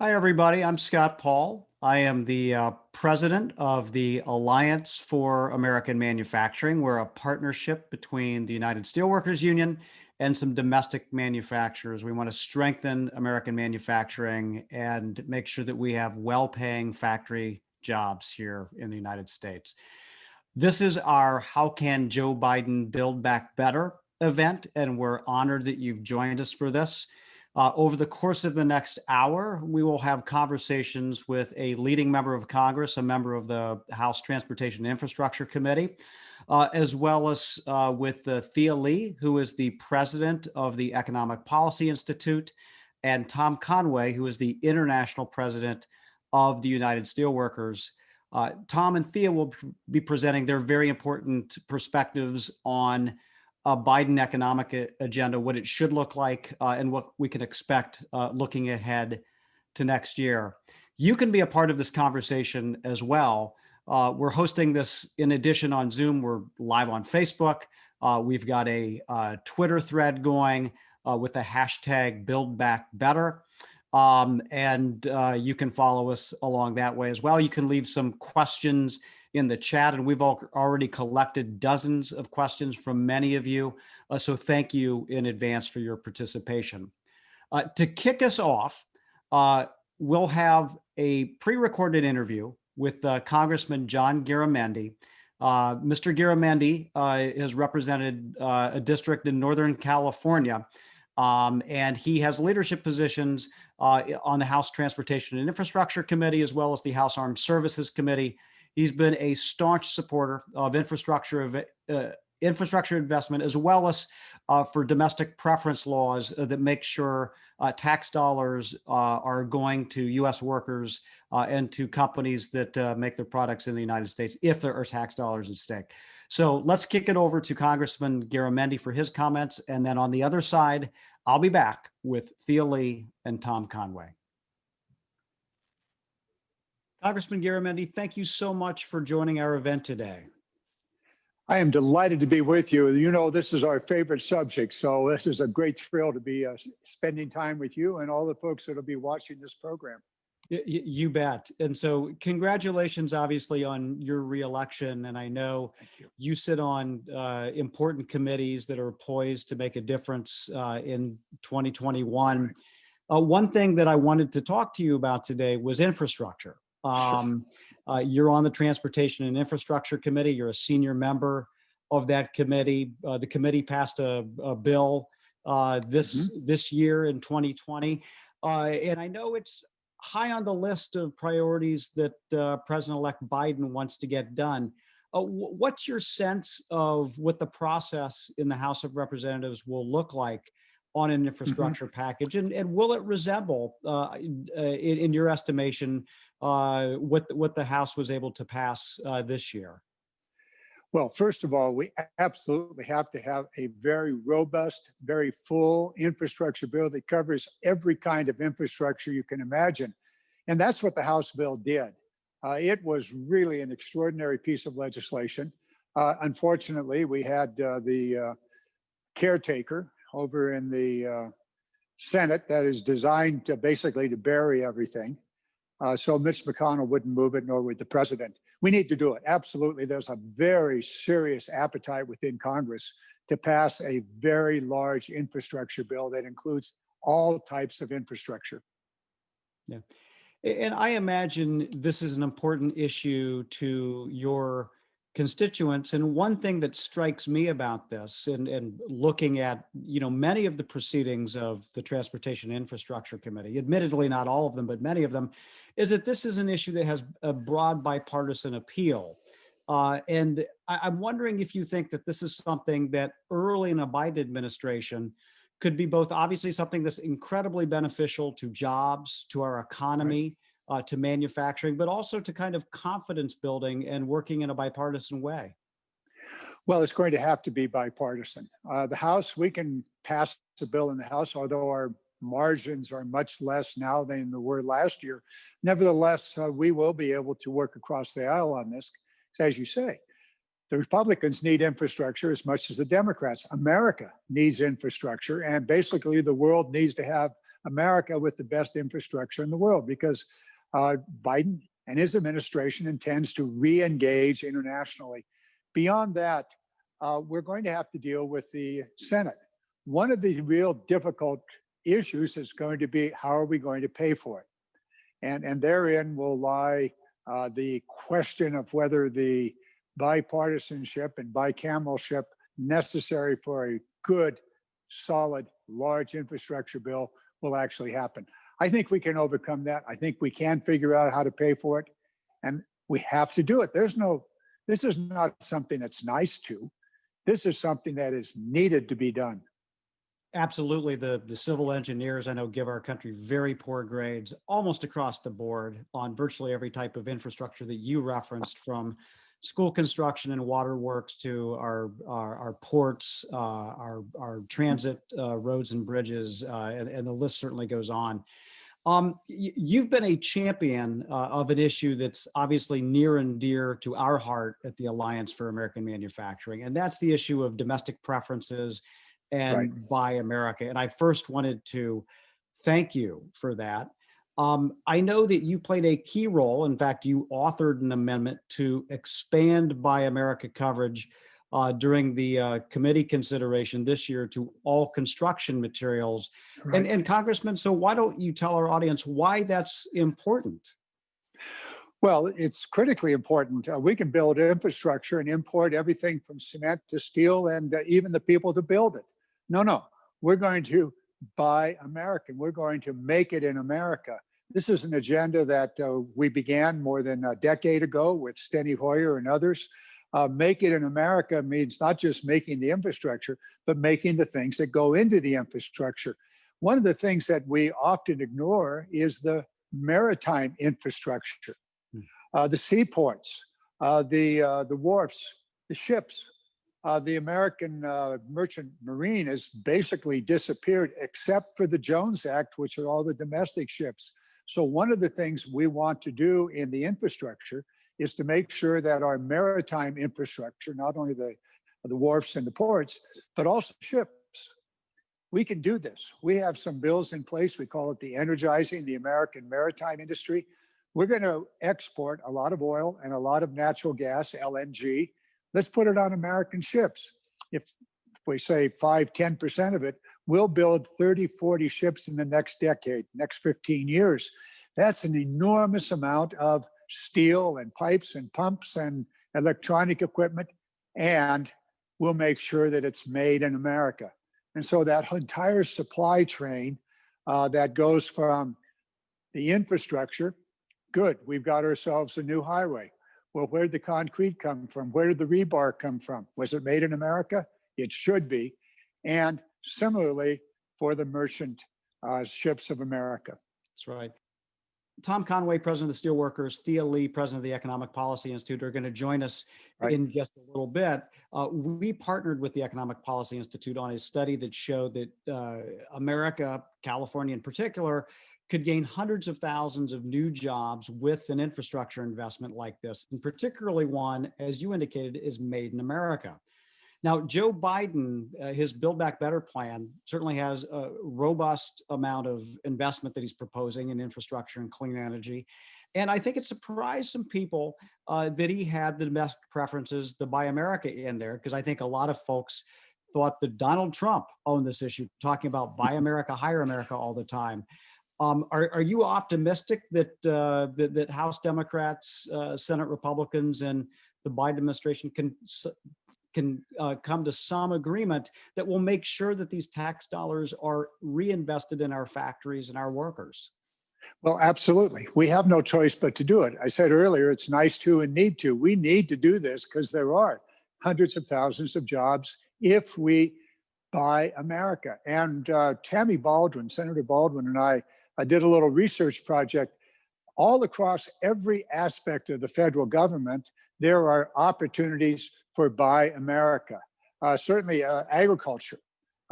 Hi, everybody. I'm Scott Paul. I am the president of the Alliance for American Manufacturing. We're a partnership between the United Steelworkers Union and some domestic manufacturers. We want to strengthen American manufacturing and make sure that we have well-paying factory jobs here in the United States. This is our How Can Joe Biden Build Back Better event, and we're honored that you've joined us for this. Over the course of the next hour, we will have conversations with a leading member of Congress, a member of the House Transportation and Infrastructure Committee, as well as with Thea Lee, who is the president of the Economic Policy Institute, and Tom Conway, who is the international president of the United Steelworkers. Tom and Thea will be presenting their very important perspectives on a Biden economic agenda, what it should look like, and what we can expect looking ahead to next year. You can be a part of this conversation as well. We're hosting this in addition on Zoom. We're live on Facebook. We've got a Twitter thread going with the hashtag #BuildBackBetter. And you can follow us along that way as well. You can leave some questions in the chat, and we've already collected dozens of questions from many of you. So thank you in advance for your participation. To kick us off, we'll have a pre-recorded interview with Congressman John Garamendi. Mr. Garamendi has represented a district in Northern California, and he has leadership positions on the House Transportation and Infrastructure Committee, as well as the House Armed Services Committee. He's been a staunch supporter of infrastructure investment, as well as for domestic preference laws that make sure tax dollars are going to U.S. workers and to companies that make their products in the United States, if there are tax dollars at stake. So let's kick it over to Congressman Garamendi for his comments. And then on the other side, I'll be back with Thea Lee and Tom Conway. Congressman Garamendi, thank you so much for joining our event today. I am delighted to be with you. You know, this is our favorite subject, so this is a great thrill to be spending time with you and all the folks that will be watching this program. You bet. And so congratulations, obviously, on your reelection. And I know you sit on important committees that are poised to make a difference in 2021. One thing that I wanted to talk to you about today was infrastructure. You're on the Transportation and Infrastructure Committee. You're a senior member of that committee. The committee passed a bill this year in 2020. And I know it's high on the list of priorities that President-elect Biden wants to get done. What's your sense of what the process in the House of Representatives will look like on an infrastructure package? And will it resemble, in your estimation, what the House was able to pass this year? Well, first of all, we absolutely have to have a very robust, very full infrastructure bill that covers every kind of infrastructure you can imagine. And that's what the House bill did. It was really an extraordinary piece of legislation. Unfortunately, we had the caretaker over in the Senate that is designed to basically to bury everything. So Mitch McConnell wouldn't move it, nor would the president. We need to do it. Absolutely. There's a very serious appetite within Congress to pass a very large infrastructure bill that includes all types of infrastructure. Yeah. And I imagine this is an important issue to your constituents. And one thing that strikes me about this, and looking at, many of the proceedings of the Transportation and Infrastructure Committee, admittedly not all of them, but many of them, is that this is an issue that has a broad bipartisan appeal. And I'm wondering if you think that this is something that early in a Biden administration could be both obviously something that's incredibly beneficial to jobs, to our economy, to manufacturing, but also to kind of confidence building and working in a bipartisan way. Well, it's going to have to be bipartisan. The House, we can pass the bill in the House, although our margins are much less now than they were last year. Nevertheless, we will be able to work across the aisle on this. As you say, the Republicans need infrastructure as much as the Democrats. America needs infrastructure, and basically the world needs to have America with the best infrastructure in the world, because Biden and his administration intends to re-engage internationally. Beyond that, we're going to have to deal with the Senate. One of the real difficult issues is going to be, how are we going to pay for it? And therein will lie the question of whether the bipartisanship and bicameralship necessary for a good, solid, large infrastructure bill will actually happen. I think we can overcome that. I think we can figure out how to pay for it, and we have to do it. This is not something that's nice to. This is something that is needed to be done. Absolutely. The civil engineers, I know, give our country very poor grades almost across the board on virtually every type of infrastructure that you referenced, from school construction and waterworks to our ports, our transit roads and bridges, and the list certainly goes on. You've been a champion of an issue that's obviously near and dear to our heart at the Alliance for American Manufacturing, and that's the issue of domestic preferences and Right. Buy America. And I first wanted to thank you for that. I know that you played a key role. In fact, you authored an amendment to expand Buy America coverage during the committee consideration this year to all construction materials. Right. And Congressman, so why don't you tell our audience why that's important? Well, it's critically important. We can build infrastructure and import everything from cement to steel and even the people to build it. No, we're going to buy American. We're going to make it in America. This is an agenda that we began more than a decade ago with Steny Hoyer and others. Make it in America means not just making the infrastructure, but making the things that go into the infrastructure. One of the things that we often ignore is the maritime infrastructure. The seaports, the wharfs, the ships. The American merchant marine has basically disappeared, except for the Jones Act, which are all the domestic ships. So one of the things we want to do in the infrastructure is to make sure that our maritime infrastructure, not only the wharfs and the ports, but also ships, we can do this. We have some bills in place. We call it the Energizing the American Maritime Industry. We're going to export a lot of oil and a lot of natural gas, LNG. Let's put it on American ships. If we say 5–10% of it, we'll build 30–40 ships in the next decade, next 15 years. That's an enormous amount of steel and pipes and pumps and electronic equipment, and we'll make sure that it's made in America. And so that entire supply chain that goes from the infrastructure, good, we've got ourselves a new highway. Well, where did the concrete come from? Where did the rebar come from? Was it made in America? It should be. And similarly for the merchant ships of America. That's right. Tom Conway, president of the Steelworkers, Thea Lee, president of the Economic Policy Institute, are going to join us in just a little bit. We partnered with the Economic Policy Institute on a study that showed that America, California in particular, could gain hundreds of thousands of new jobs with an infrastructure investment like this, and particularly one, as you indicated, is made in America. Now, Joe Biden, his Build Back Better plan certainly has a robust amount of investment that he's proposing in infrastructure and clean energy. And I think it surprised some people that he had the domestic preferences, the Buy America in there, because I think a lot of folks thought that Donald Trump owned this issue, talking about Buy America, Hire America all the time. Are you optimistic that that House Democrats, Senate Republicans, and the Biden administration can come to some agreement that will make sure that these tax dollars are reinvested in our factories and our workers? Well, absolutely. We have no choice but to do it. I said earlier, it's nice to and need to. We need to do this because there are hundreds of thousands of jobs if we buy America. And Tammy Baldwin, Senator Baldwin, and I did a little research project. All across every aspect of the federal government, there are opportunities for Buy America. Certainly agriculture.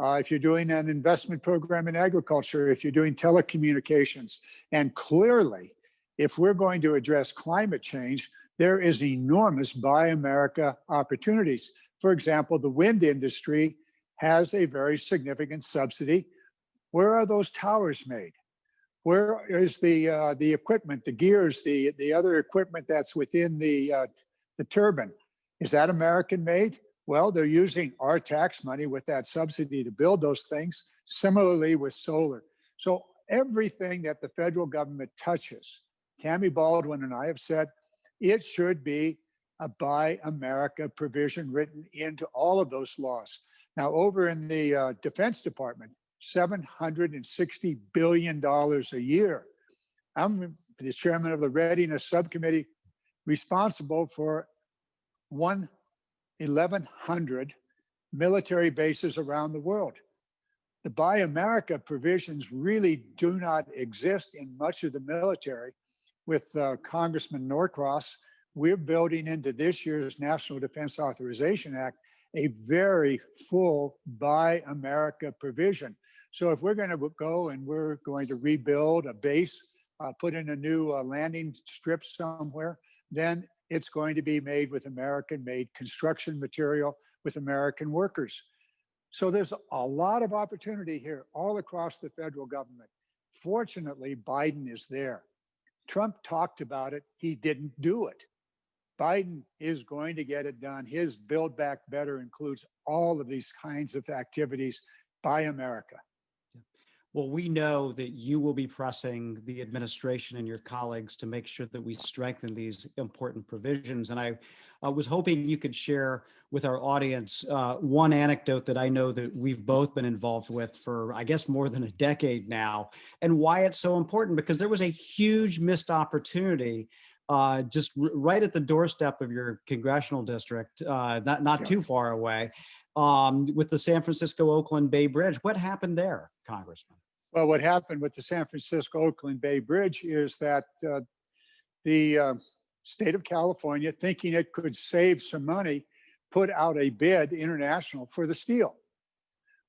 If you're doing an investment program in agriculture, if you're doing telecommunications, and clearly, if we're going to address climate change, there is enormous Buy America opportunities. For example, the wind industry has a very significant subsidy Where are those towers made? Where is the equipment, the gears, the other equipment that's within the turbine? Is that American made? Well, they're using our tax money with that subsidy to build those things. Similarly with solar. So everything that the federal government touches, Tammy Baldwin and I have said, it should be a Buy America provision written into all of those laws. Now, over in the Defense Department, $760 billion a year. I'm the chairman of the Readiness Subcommittee, responsible for 1,100 military bases around the world. The Buy America provisions really do not exist in much of the military. With Congressman Norcross, we're building into this year's National Defense Authorization Act a very full Buy America provision. So if we're going to go and we're going to rebuild a base, put in a new landing strip somewhere, then it's going to be made with American-made construction material with American workers. So there's a lot of opportunity here all across the federal government. Fortunately, Biden is there. Trump talked about it. He didn't do it. Biden is going to get it done. His Build Back Better includes all of these kinds of activities. Buy America. Well, we know that you will be pressing the administration and your colleagues to make sure that we strengthen these important provisions. And I was hoping you could share with our audience one anecdote that I know that we've both been involved with for, I guess, more than a decade now, and why it's so important, because there was a huge missed opportunity just right at the doorstep of your congressional district, not too far away, with the San Francisco-Oakland Bay Bridge. What happened there, Congressman? Well, what happened with the San Francisco-Oakland Bay Bridge is that the state of California, thinking it could save some money, put out a bid international for the steel.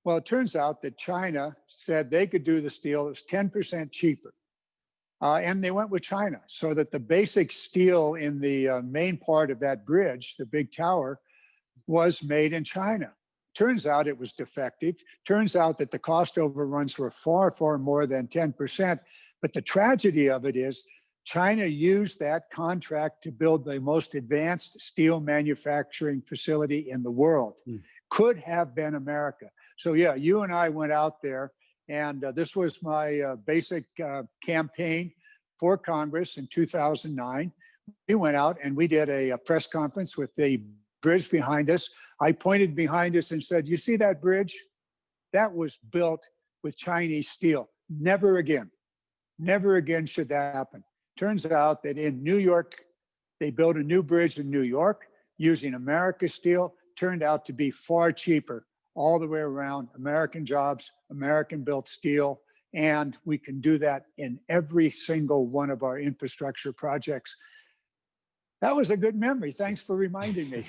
Well, it turns out that China said they could do the steel. It was 10% cheaper. And they went with China, so that the basic steel in the main part of that bridge, the big tower, was made in China. Turns out it was defective. Turns out that the cost overruns were far, far more than 10%. But the tragedy of it is China used that contract to build the most advanced steel manufacturing facility in the world. Could have been America. So yeah, you and I went out there, and this was my basic campaign for Congress in 2009. We went out and we did a press conference with the bridge behind us. I pointed behind us and said, you see that bridge? That was built with Chinese steel. Never again should that happen. Turns out that in New York, they built a new bridge in New York using American steel. Turned out to be far cheaper all the way around. American jobs, American built steel. And we can do that in every single one of our infrastructure projects. That was a good memory. Thanks for reminding me.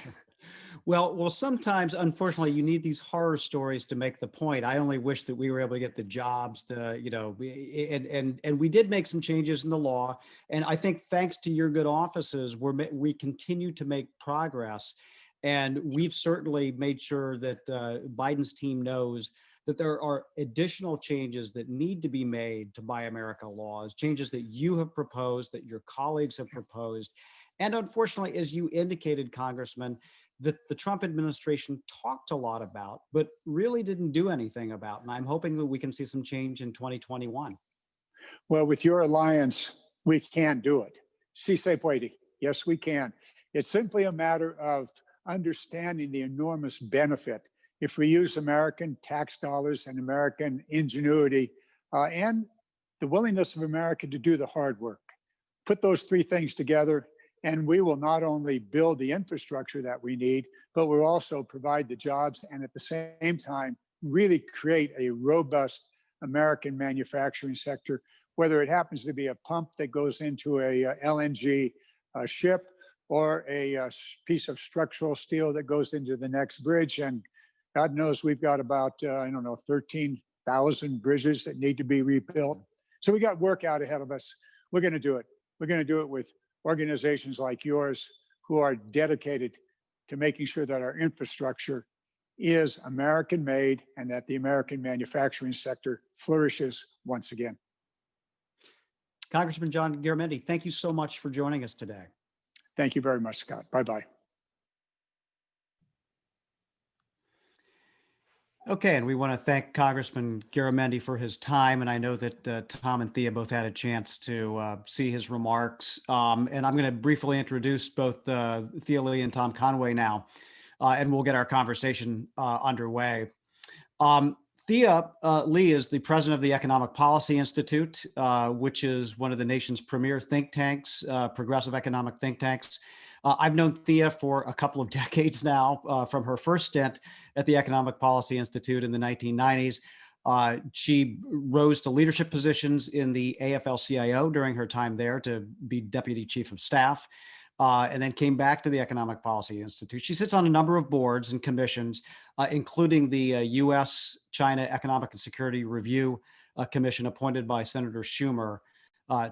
Well, sometimes, unfortunately, you need these horror stories to make the point. I only wish that we were able to get the jobs, and we did make some changes in the law. And I think thanks to your good offices, we continue to make progress. And we've certainly made sure that Biden's team knows that there are additional changes that need to be made to Buy America laws, changes that you have proposed, that your colleagues have proposed. And unfortunately, as you indicated, Congressman, that the Trump administration talked a lot about, but really didn't do anything about. And I'm hoping that we can see some change in 2021. Well, with your alliance, we can do it. Si se puede. Yes, we can. It's simply a matter of understanding the enormous benefit if we use American tax dollars and American ingenuity and the willingness of America to do the hard work. Put those three things together, and we will not only build the infrastructure that we need, but we'll also provide the jobs and at the same time, really create a robust American manufacturing sector, whether it happens to be a pump that goes into a LNG ship or a piece of structural steel that goes into the next bridge. And God knows we've got about, 13,000 bridges that need to be rebuilt. So we got work out ahead of us. We're going to do it. We're going to do it with organizations like yours who are dedicated to making sure that our infrastructure is American made and that the American manufacturing sector flourishes once again. Congressman John Garamendi, thank you so much for joining us today. Thank you very much, Scott. Bye-bye. Okay, and we want to thank Congressman Garamendi for his time, and I know that Tom and Thea both had a chance to see his remarks. And I'm going to briefly introduce both Thea Lee and Tom Conway now, and we'll get our conversation underway. Thea Lee is the president of the Economic Policy Institute, which is one of the nation's premier think tanks, progressive economic think tanks. I've known Thea for a couple of decades now, from her first stint at the Economic Policy Institute in the 1990s. She rose to leadership positions in the AFL-CIO during her time there to be deputy chief of staff, and then came back to the Economic Policy Institute. She sits on a number of boards and commissions, including the U.S.-China Economic and Security Review Commission appointed by Senator Schumer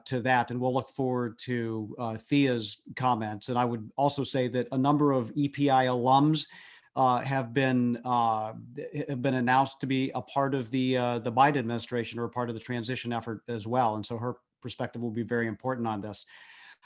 to that. And we'll look forward to Thea's comments. And I would also say that a number of EPI alums have been announced to be a part of the Biden administration or a part of the transition effort as well. And so her perspective will be very important on this.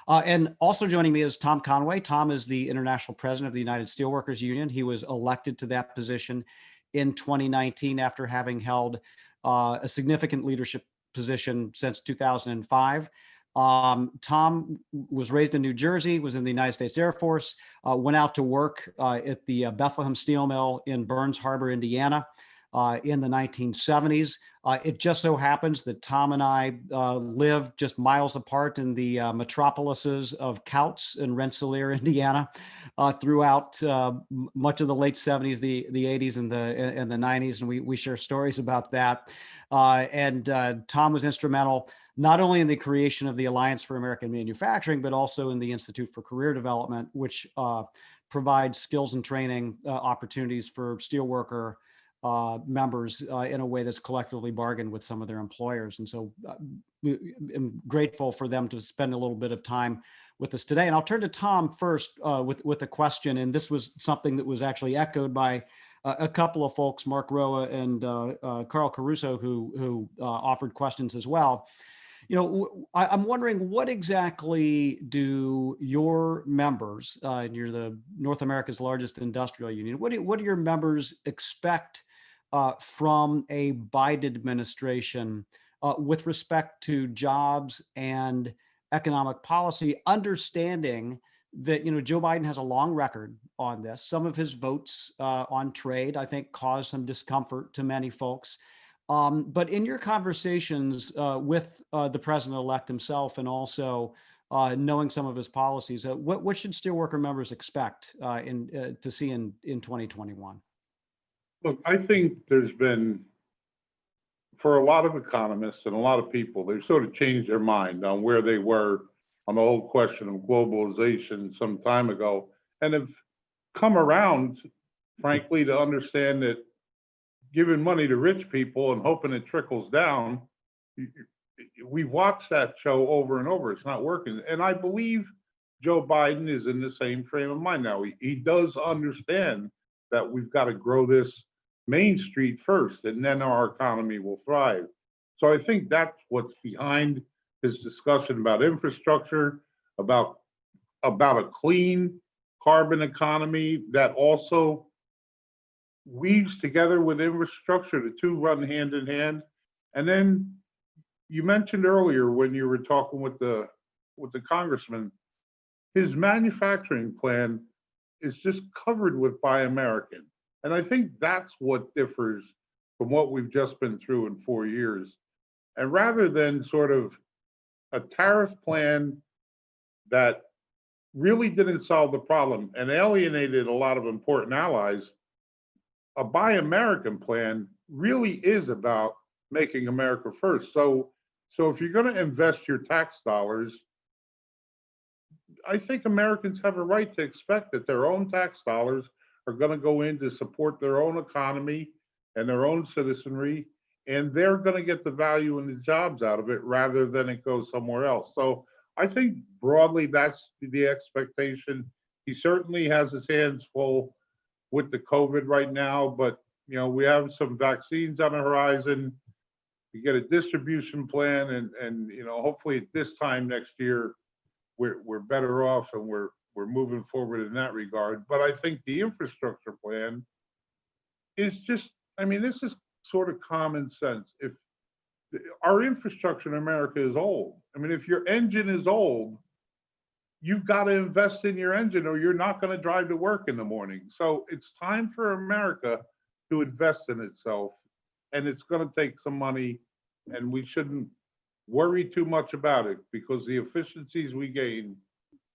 And also joining me is Tom Conway. Tom is the international president of the United Steelworkers Union. He was elected to that position in 2019 after having held a significant leadership position since 2005. Tom was raised in New Jersey, was in the United States Air Force, went out to work at the Bethlehem Steel Mill in Burns Harbor, Indiana, in the 1970s. It just so happens that Tom and I live just miles apart in the metropolises of Couts and Rensselaer, Indiana, throughout much of the late 70s, the 80s, and the 90s, and we share stories about that. And Tom was instrumental not only in the creation of the Alliance for American Manufacturing, but also in the Institute for Career Development, which provides skills and training opportunities for steelworker members in a way that's collectively bargained with some of their employers. And so I'm grateful for them to spend a little bit of time with us today. And I'll turn to Tom first with a question. And this was something that was actually echoed by a couple of folks, Mark Roa and Carl Caruso, who offered questions as well. You know, I'm wondering, what exactly do your members, and you're the North America's largest industrial union, what do your members expect from a Biden administration with respect to jobs and economic policy, understanding that, you know, Joe Biden has a long record on this. Some of his votes on trade, I think, caused some discomfort to many folks. But in your conversations with the president-elect himself, and also knowing some of his policies, what should steelworker members expect to see in 2021? Look, I think there's been, for a lot of economists and a lot of people, they've sort of changed their mind on where they were on the whole question of globalization some time ago, and have come around, frankly, to understand that giving money to rich people and hoping it trickles down, we've watched that show over and over. It's not working. And I believe Joe Biden is in the same frame of mind now. He does understand that we've got to grow this Main Street first, and then our economy will thrive. So I think that's what's behind his discussion about infrastructure, about a clean carbon economy that also weaves together with infrastructure. The two run hand in hand. And then you mentioned earlier when you were talking with the congressman, his manufacturing plan is just covered with Buy American. And I think that's what differs from what we've just been through in 4 years. And rather than sort of a tariff plan that really didn't solve the problem and alienated a lot of important allies, a Buy American plan really is about making America first. So if you're going to invest your tax dollars, I think Americans have a right to expect that their own tax dollars are going to go in to support their own economy and their own citizenry, and they're going to get the value and the jobs out of it rather than it goes somewhere else. So I think broadly that's the expectation. He certainly has his hands full with the COVID right now, but we have some vaccines on the horizon. We get a distribution plan, and hopefully at this time next year, we're better off, and we're moving forward in that regard. But I think the infrastructure plan is just, this is sort of common sense. If our infrastructure in America is old, if your engine is old, you've got to invest in your engine, or you're not going to drive to work in the morning. So it's time for America to invest in itself, and it's going to take some money, and we shouldn't worry too much about it, because the efficiencies we gain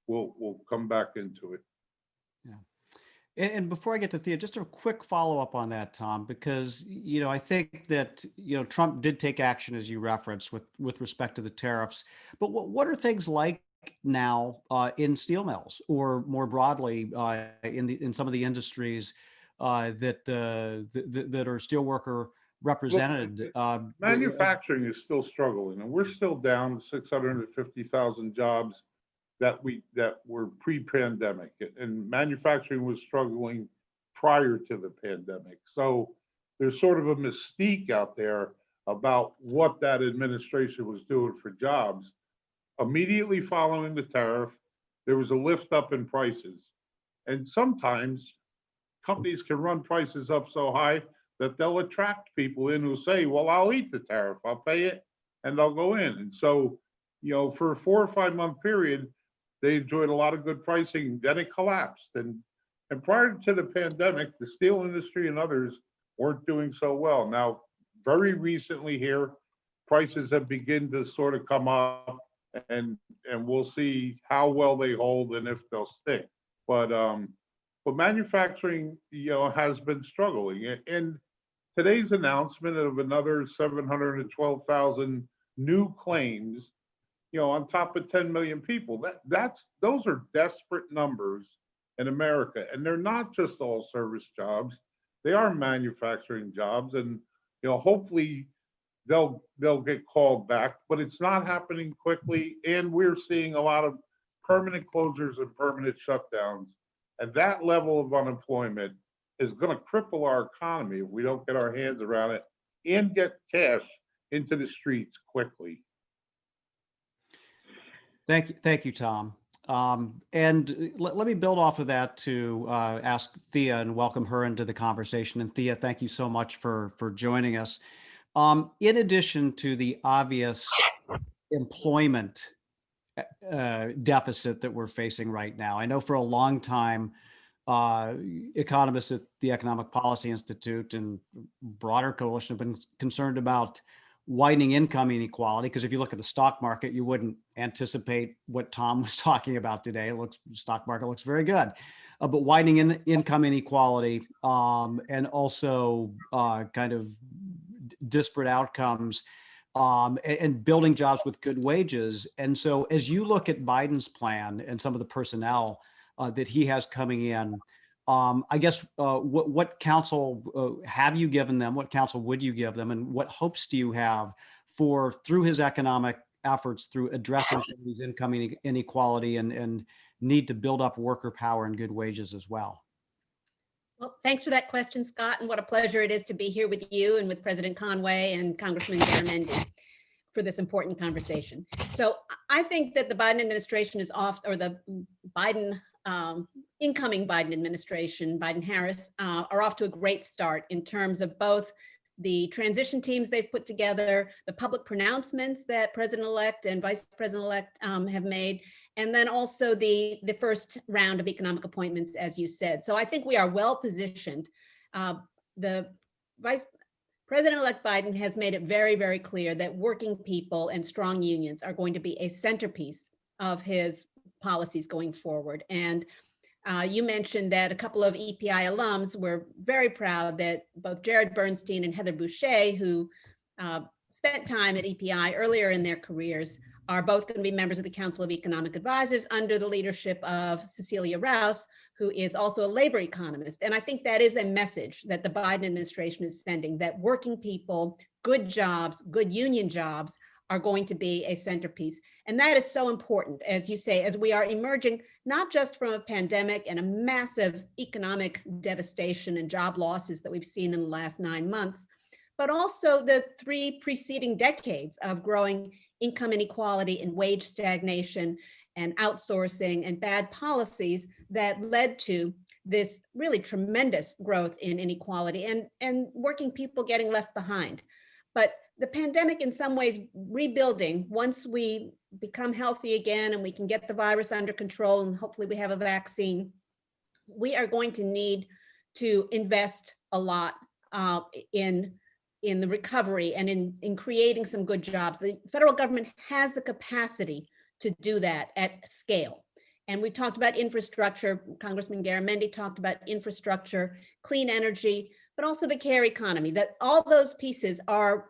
will come back into it. Yeah. And before I get to Thea, just a quick follow-up on that, Tom, because I think that Trump did take action, as you referenced, with respect to the tariffs. But what are things like now in steel mills, or more broadly in some of the industries that are steelworker represented? Manufacturing is still struggling, and we're still down 650,000 jobs that were pre-pandemic, and manufacturing was struggling prior to the pandemic. So there's sort of a mystique out there about what that administration was doing for jobs. Immediately following the tariff, there was a lift up in prices, and sometimes companies can run prices up so high that they'll attract people in who say, well, I'll eat the tariff, I'll pay it, and they'll go in. And so, for a 4 or 5 month period, they enjoyed a lot of good pricing. Then it collapsed. And prior to the pandemic, the steel industry and others weren't doing so well. Now, very recently here, prices have begun to sort of come up, and we'll see how well they hold and if they'll stick. But manufacturing, has been struggling. And today's announcement of another 712,000 new claims, on top of 10 million people, those are desperate numbers in America. And they're not just all service jobs; they are manufacturing jobs, and hopefully they'll get called back. But it's not happening quickly, and we're seeing a lot of permanent closures and permanent shutdowns. And that level of unemployment is going to cripple our economy if we don't get our hands around it and get cash into the streets quickly. Thank you, Tom. And let me build off of that to ask Thea and welcome her into the conversation. And Thea, thank you so much for joining us. In addition to the obvious employment deficit that we're facing right now, I know for a long time, economists at the Economic Policy Institute and broader coalition have been concerned about widening income inequality, because if you look at the stock market, you wouldn't anticipate what Tom was talking about today. Stock market looks very good, but widening income inequality and also kind of disparate outcomes and building jobs with good wages. And so as you look at Biden's plan and some of the personnel that he has coming in, I guess what counsel have you given them? What counsel would you give them? And what hopes do you have for, through his economic efforts, through addressing some of these income inequality and need to build up worker power and good wages as well? Well, thanks for that question, Scott. And what a pleasure it is to be here with you and with President Conway and Congressman Garamendi for this important conversation. So I think that the Biden administration is off, or the incoming Biden administration, Biden-Harris, are off to a great start in terms of both the transition teams they've put together, the public pronouncements that President-elect and Vice President-elect have made, and then also the first round of economic appointments, as you said. So I think we are well positioned. The Vice President-elect Biden has made it very, very clear that working people and strong unions are going to be a centerpiece of his policies going forward. And you mentioned that a couple of EPI alums were very proud that both Jared Bernstein and Heather Boucher, who spent time at EPI earlier in their careers, are both going to be members of the Council of Economic Advisors under the leadership of Cecilia Rouse, who is also a labor economist. And I think that is a message that the Biden administration is sending, that working people, good jobs, good union jobs are going to be a centerpiece. And that is so important, as you say, as we are emerging, not just from a pandemic and a massive economic devastation and job losses that we've seen in the last 9 months, but also the 3 preceding decades of growing income inequality and wage stagnation and outsourcing and bad policies that led to this really tremendous growth in inequality and working people getting left behind. But the pandemic, in some ways, rebuilding, once we become healthy again and we can get the virus under control and hopefully we have a vaccine, we are going to need to invest a lot in the recovery and in creating some good jobs. The federal government has the capacity to do that at scale. And we talked about infrastructure. Congressman Garamendi talked about infrastructure, clean energy, but also the care economy, that all those pieces are,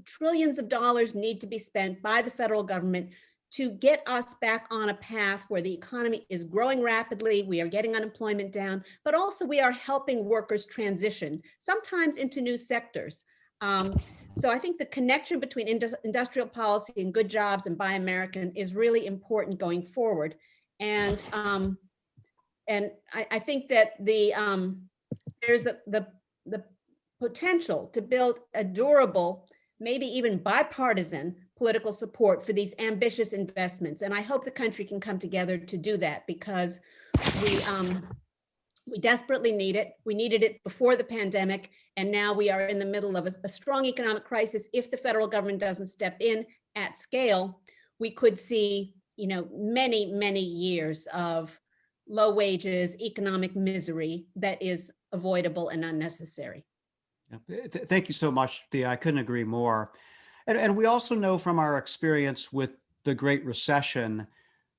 trillions of dollars need to be spent by the federal government to get us back on a path where the economy is growing rapidly, we are getting unemployment down, but also we are helping workers transition, sometimes into new sectors. So I think the connection between industrial policy and good jobs and Buy American is really important going forward. And I think that there's the potential to build a durable, maybe even bipartisan political support for these ambitious investments. And I hope the country can come together to do that, because we desperately need it. We needed it before the pandemic, and now we are in the middle of a strong economic crisis. If the federal government doesn't step in at scale, we could see, many, many years of low wages, economic misery that is avoidable and unnecessary. Thank you so much, Thea. I couldn't agree more. And we also know from our experience with the Great Recession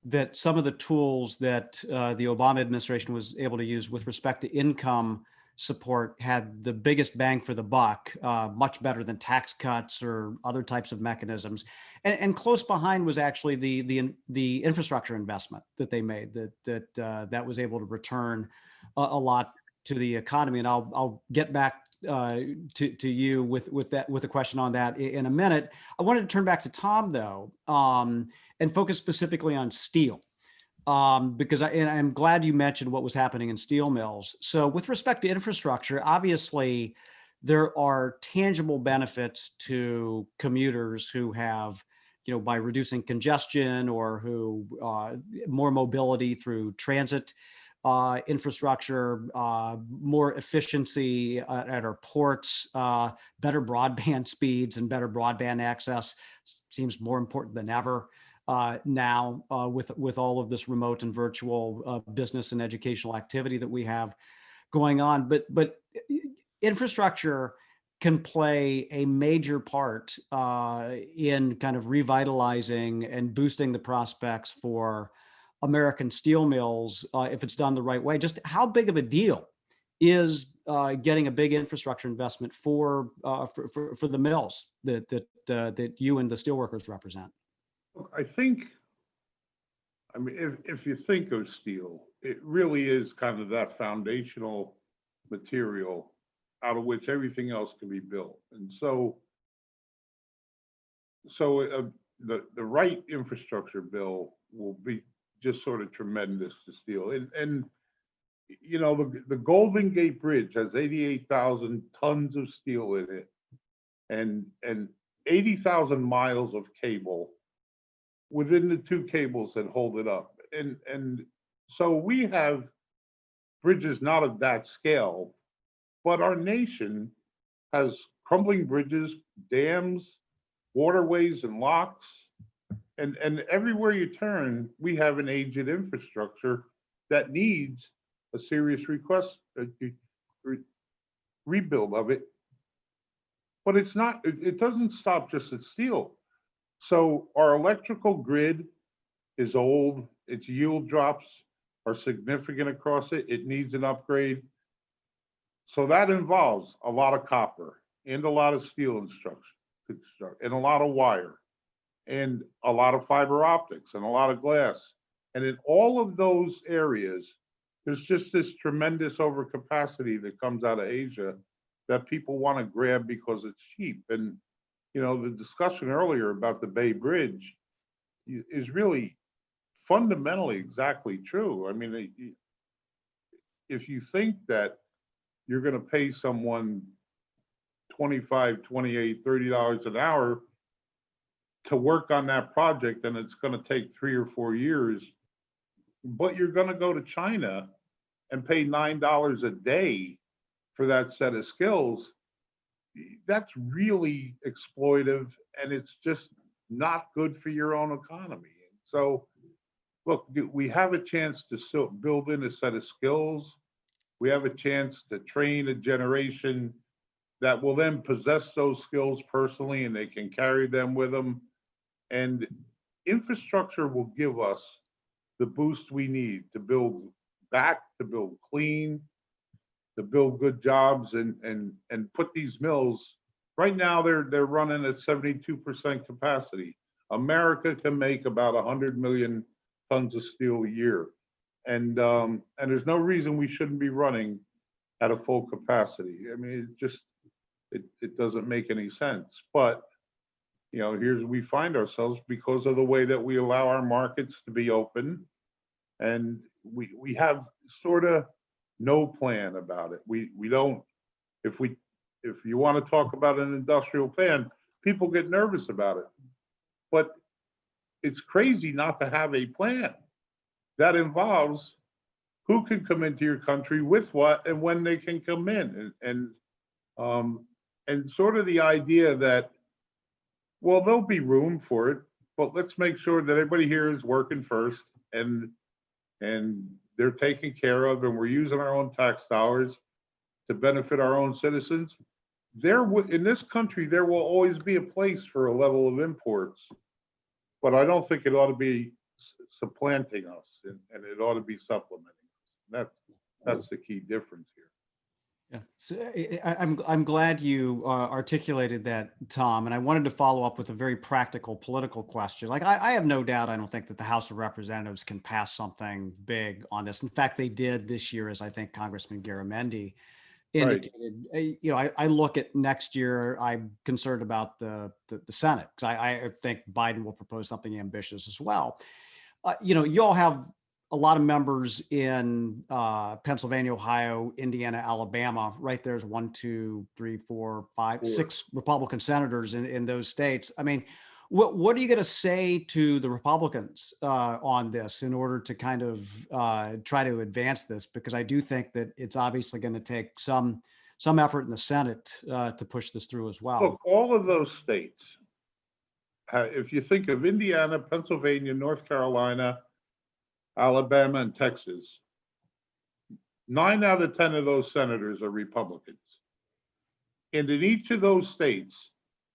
that some of the tools that the Obama administration was able to use with respect to income support had the biggest bang for the buck, much better than tax cuts or other types of mechanisms. And close behind was actually the infrastructure investment that they made that was able to return a lot to the economy. And I'll get back to you with a question on that in a minute. I wanted to turn back to Tom though, and focus specifically on steel, because I'm glad you mentioned what was happening in steel mills. So with respect to infrastructure, obviously there are tangible benefits to commuters who have, by reducing congestion or who more mobility through transit infrastructure, more efficiency at our ports, better broadband speeds and better broadband access seems more important than ever now with all of this remote and virtual business and educational activity that we have going on. But infrastructure can play a major part in kind of revitalizing and boosting the prospects for American steel mills if it's done the right way. Just how big of a deal is getting a big infrastructure investment for the mills that you and the steelworkers represent? If you think of steel, it really is kind of that foundational material out of which everything else can be built. And so the right infrastructure bill will be just sort of tremendous to steel. And the Golden Gate Bridge has 88,000 tons of steel in it and 80,000 miles of cable within the 2 cables that hold it up. And so we have bridges not of that scale, but our nation has crumbling bridges, dams, waterways, and locks. And everywhere you turn, we have an aged infrastructure that needs a serious rebuild of it. But it doesn't stop just at steel. So our electrical grid is old, its yield drops are significant across it. It needs an upgrade. So that involves a lot of copper and a lot of steel and a lot of wire and a lot of fiber optics and a lot of glass. And in all of those areas, there's just this tremendous overcapacity that comes out of Asia that people want to grab because it's cheap. And you know, the discussion earlier about the Bay Bridge is really fundamentally exactly true. I mean, if you think that you're going to pay someone 25, 28, $30 an hour to work on that project, and it's going to take 3 or 4 years, but you're going to go to China and pay $9 a day for that set of skills, that's really exploitive, and it's just not good for your own economy. So, look, we have a chance to still build in a set of skills. We have a chance to train a generation that will then possess those skills personally, and they can carry them with them. And infrastructure will give us the boost we need to build back, to build clean, to build good jobs, and put these mills. Right now, they're running at 72% capacity. America can make about 100 million tons of steel a year, and there's no reason we shouldn't be running at a full capacity. I mean, it doesn't make any sense. But you know, here's we find ourselves because of the way that we allow our markets to be open, and we have sort of no plan about it. We don't. If you want to talk about an industrial plan, people get nervous about it. But it's crazy not to have a plan that involves who can come into your country with what and when they can come in, and sort of the idea that, well, there'll be room for it, but let's make sure that everybody here is working first, and they're taken care of, and we're using our own tax dollars to benefit our own citizens. In this country, there will always be a place for a level of imports, but I don't think it ought to be supplanting us, and it ought to be supplementing us. That's the key difference here. Yeah, so I'm glad you articulated that, Tom, and I wanted to follow up with a very practical political question. Like, I have no doubt, I don't think that the House of Representatives can pass something big on this. In fact, they did this year, as I think Congressman Garamendi indicated. Right. You know, I look at next year, I'm concerned about the Senate, because I think Biden will propose something ambitious as well. You know, you all have a lot of members in Pennsylvania, Ohio, Indiana, Alabama. Right, there's 1, 2, 3, 4, 5, 6 Republican senators in those states. I mean, what are you going to say to the Republicans on this in order to kind of try to advance this? Because I do think that it's obviously going to take some effort in the Senate to push this through as well. Look, all of those states, if you think of Indiana, Pennsylvania, North Carolina, Alabama, and Texas, 9 out of 10 of those senators are Republicans. And in each of those states,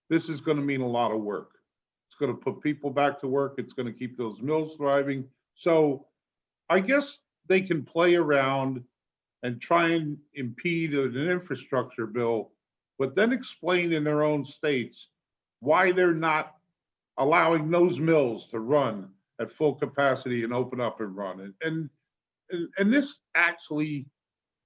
this is going to mean a lot of work. It's going to put people back to work. It's going to keep those mills thriving. So I guess they can play around and try and impede an infrastructure bill, but then explain in their own states why they're not allowing those mills to run at full capacity and open up and run. And this actually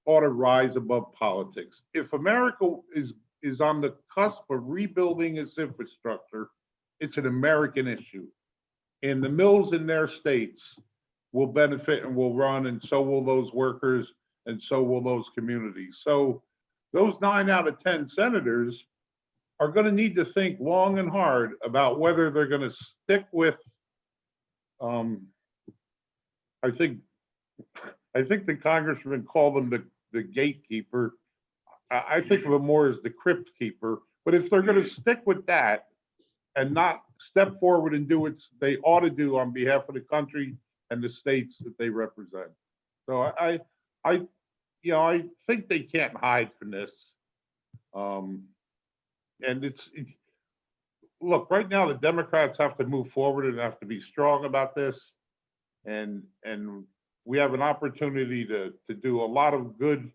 ought to rise above politics. If America is on the cusp of rebuilding its infrastructure, it's an American issue. And the mills in their states will benefit and will run, and so will those workers, and so will those communities. So those 9 out of 10 senators are going to need to think long and hard about whether they're going to stick with I think the congressman called them the gatekeeper. I think of it more as the crypt keeper. But if they're going to stick with that and not step forward and do what they ought to do on behalf of the country and the states that they represent, so I think they can't hide from this. And look, right now the Democrats have to move forward and have to be strong about this, and we have an opportunity to do a lot of good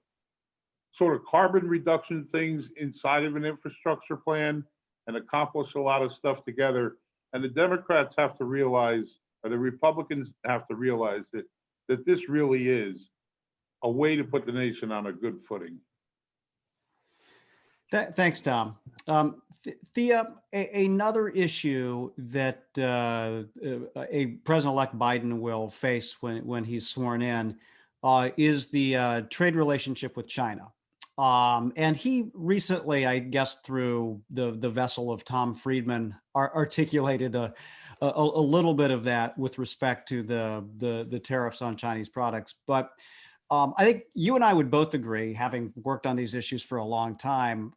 sort of carbon reduction things inside of an infrastructure plan and accomplish a lot of stuff together. And the Democrats have to realize, or the Republicans have to realize that this really is a way to put the nation on a good footing. Thanks, Tom. Thea, another issue that a President-elect Biden will face when he's sworn in is the trade relationship with China. And he recently, I guess, through the vessel of Tom Friedman, articulated a little bit of that with respect to the tariffs on Chinese products. But I think you and I would both agree, having worked on these issues for a long time,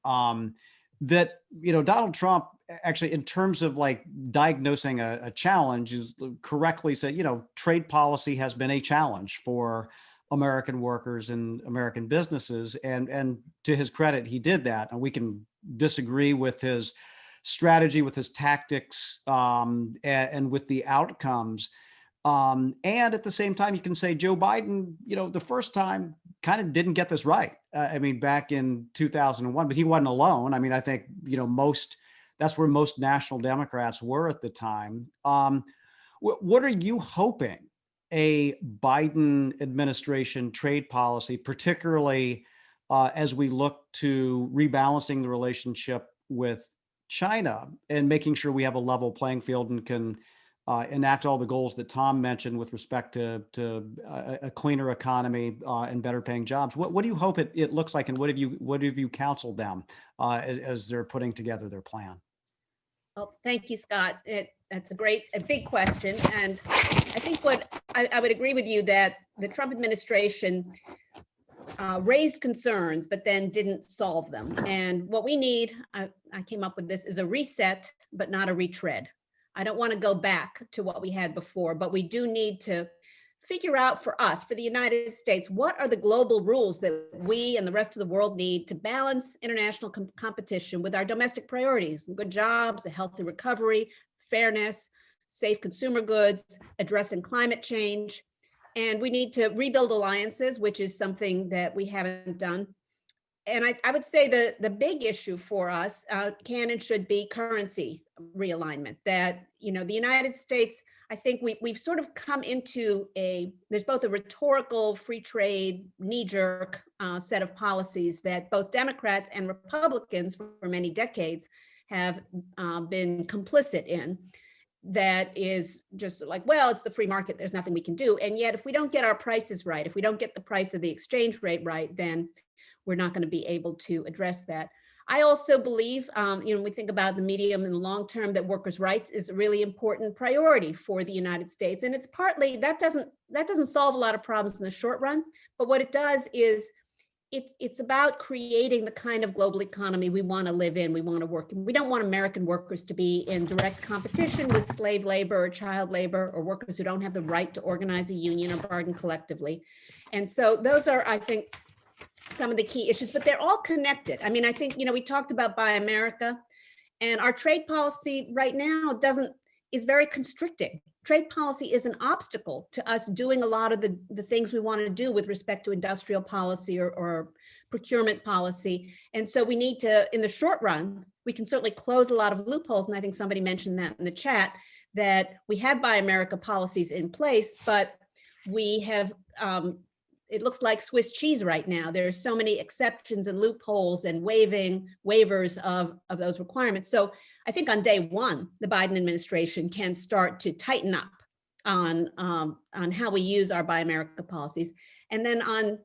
that Donald Trump actually, in terms of like diagnosing a challenge, is correctly said, trade policy has been a challenge for American workers and American businesses. And to his credit, he did that. And we can disagree with his strategy, with his tactics, and with the outcomes. And at the same time, you can say Joe Biden, the first time kind of didn't get this right. I mean, back in 2001, but he wasn't alone. I mean, I think, that's where most national Democrats were at the time. What are you hoping a Biden administration trade policy, particularly as we look to rebalancing the relationship with China and making sure we have a level playing field and can enact all the goals that Tom mentioned with respect to a cleaner economy and better paying jobs? What do you hope it looks like, and what have you counseled them as they're putting together their plan? Well, thank you, Scott. That's a big question. And I think what I would agree with you that the Trump administration raised concerns, but then didn't solve them. And what we need, I came up with this, is a reset, but not a retread. I don't want to go back to what we had before, but we do need to figure out for us, for the United States, what are the global rules that we and the rest of the world need to balance international competition with our domestic priorities: good jobs, a healthy recovery, fairness, safe consumer goods, addressing climate change. And we need to rebuild alliances, which is something that we haven't done. And I would say the big issue for us can and should be currency realignment. That, the United States, I think we've sort of come into there's both a rhetorical free trade knee-jerk set of policies that both Democrats and Republicans for many decades have been complicit in. That is just like, well, it's the free market, there's nothing we can do. And yet, if we don't get our prices right, if we don't get the price of the exchange rate right, then we're not going to be able to address that. I also believe, when we think about the medium and long term, that workers' rights is a really important priority for the United States. And it's partly, that doesn't solve a lot of problems in the short run, but what it does is it's about creating the kind of global economy we want to live in, we want to work in. We don't want American workers to be in direct competition with slave labor or child labor or workers who don't have the right to organize a union or bargain collectively. And so those are, I think, some of the key issues, but they're all connected. I mean, I think, we talked about Buy America, and our trade policy right now is very constricting. Trade policy is an obstacle to us doing a lot of the things we want to do with respect to industrial policy or procurement policy. And so we need to, in the short run, we can certainly close a lot of loopholes. And I think somebody mentioned that in the chat, that we have Buy America policies in place, but we have, it looks like Swiss cheese right now. There's so many exceptions and loopholes and waivers of those requirements. So I think on day one, the Biden administration can start to tighten up on how we use our Buy America policies. And then on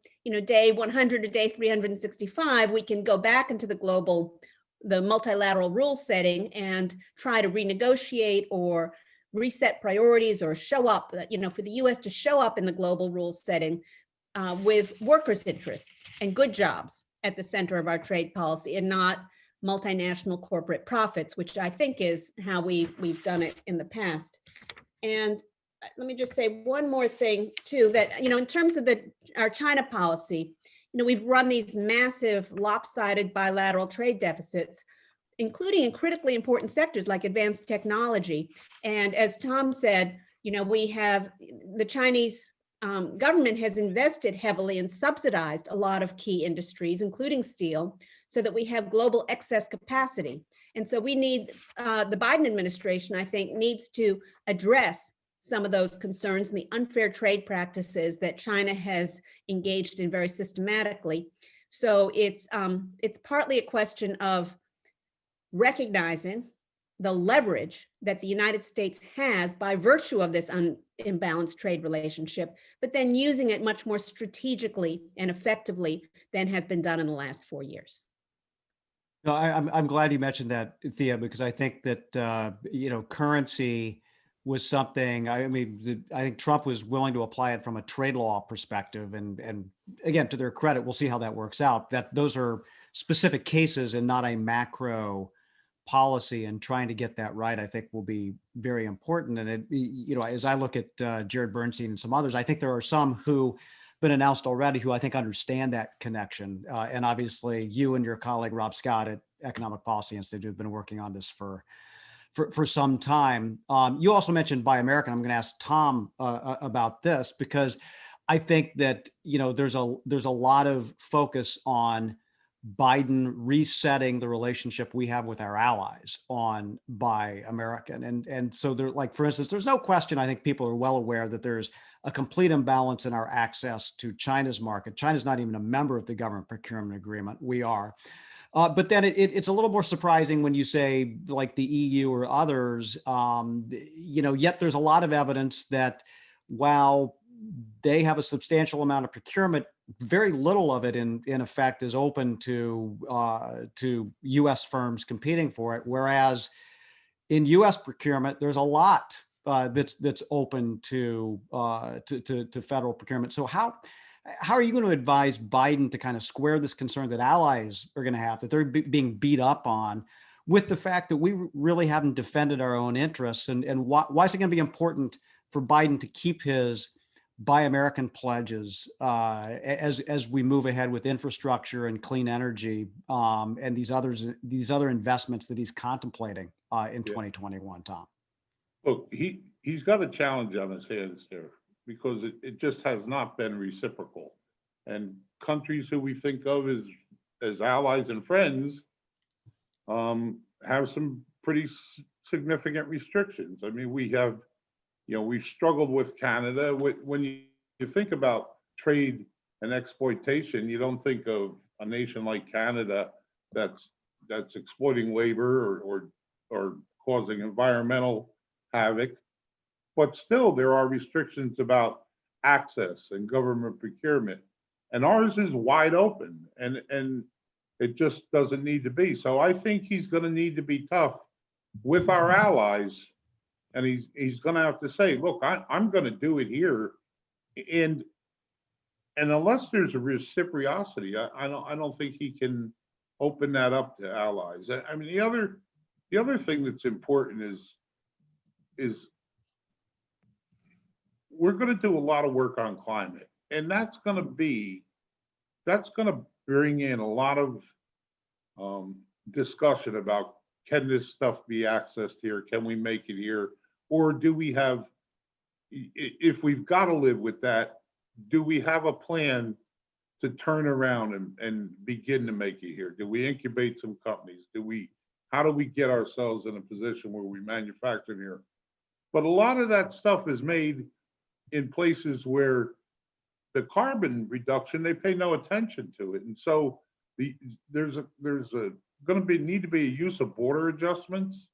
day 100 to day 365, we can go back into the multilateral rule setting and try to renegotiate or reset priorities or show up, for the US to show up in the global rules setting with workers' interests and good jobs at the center of our trade policy, and not multinational corporate profits, which I think is how we've done it in the past. And let me just say one more thing too, that, in terms of our China policy, we've run these massive lopsided bilateral trade deficits, including in critically important sectors like advanced technology. And as Tom said, we have the Chinese government has invested heavily and subsidized a lot of key industries, including steel, so that we have global excess capacity. And so we need, the Biden administration, I think, needs to address some of those concerns and the unfair trade practices that China has engaged in very systematically. So it's partly a question of recognizing the leverage that the United States has by virtue of this imbalanced trade relationship, but then using it much more strategically and effectively than has been done in the last 4 years. No, I'm glad you mentioned that, Thea, because I think that currency was something. I mean, I think Trump was willing to apply it from a trade law perspective, and again, to their credit, we'll see how that works out. That those are specific cases and not a macro policy, and trying to get that right, I think, will be very important. And as I look at Jared Bernstein and some others, I think there are some who been announced already who I think understand that connection. And obviously you and your colleague, Rob Scott at Economic Policy Institute have been working on this for some time. You also mentioned Buy American. I'm going to ask Tom about this, because I think that, there's a lot of focus on Biden resetting the relationship we have with our allies on Buy American. And so there, like, for instance, there's no question, I think people are well aware that there's a complete imbalance in our access to China's market. China's not even a member of the government procurement agreement. We are. But then it's a little more surprising when you say, like, the EU or others, yet there's a lot of evidence that while they have a substantial amount of procurement, very little of it in effect is open to U.S. firms competing for it. Whereas in U.S. procurement, there's a lot that's open to federal procurement. So how are you going to advise Biden to kind of square this concern that allies are going to have, that they're being beat up on, with the fact that we really haven't defended our own interests? And why is it going to be important for Biden to keep his Buy American pledges as we move ahead with infrastructure and clean energy and these other investments that he's contemplating in 2021, Tom? Look, he's got a challenge on his hands here, because it just has not been reciprocal. And countries who we think of as allies and friends have some pretty significant restrictions. I mean, we've struggled with Canada. When you think about trade and exploitation, you don't think of a nation like Canada that's exploiting labor or causing environmental havoc. But still, there are restrictions about access and government procurement, and ours is wide open, and it just doesn't need to be. So I think he's going to need to be tough with our allies, and he's going to have to say, look, I'm going to do it here, and unless there's a reciprocity, I don't think he can open that up to allies. I mean, the other thing that's important is we're going to do a lot of work on climate, and that's going to bring in a lot of discussion about, can this stuff be accessed here? Can we make it here? Or do we have, if we've got to live with that, do we have a plan to turn around and begin to make it here? Do we incubate some companies? How do we get ourselves in a position where we manufacture here? But a lot of that stuff is made in places where the carbon reduction, they pay no attention to it. And so there's going to need to be a use of border adjustments